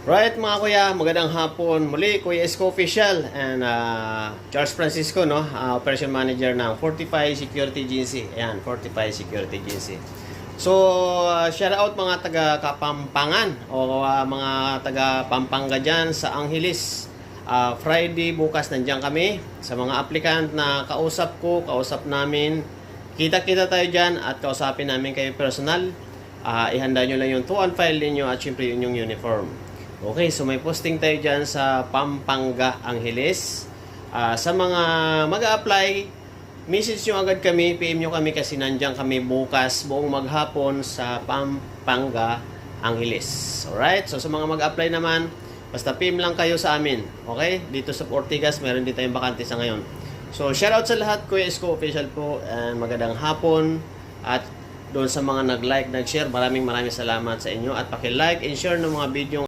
Right mga kuya, magandang hapon. Muli, Kuya Isko Official and Charles Francisco, no? Operation Manager ng Fortify Security Agency. Ayan, Fortify Security Agency. So, shout out mga taga Kapampangan o mga taga Pampanga dyan sa Angeles. Friday, bukas nandiyan kami. Sa mga applicant na kausap namin. Kita-kita tayo dyan at kausapin namin kayo personal. Ihanda nyo lang yung 2 file ninyo at syempre yun yung uniform. Okay, so may posting tayo dyan sa Pampanga, Angeles. Sa mga mag-a-apply, message nyo agad kami, PM nyo kami kasi nandyan kami bukas buong maghapon sa Pampanga, Angeles. Alright, so sa mga mag-a-apply naman, basta PM lang kayo sa amin. Okay, dito sa Ortigas, meron din tayong bakante sa ngayon. So, shoutout sa lahat, Kuya Isko Official po, and magandang hapon. At doon sa mga nag-like, nag-share, maraming salamat sa inyo. At paki-like and share ng mga video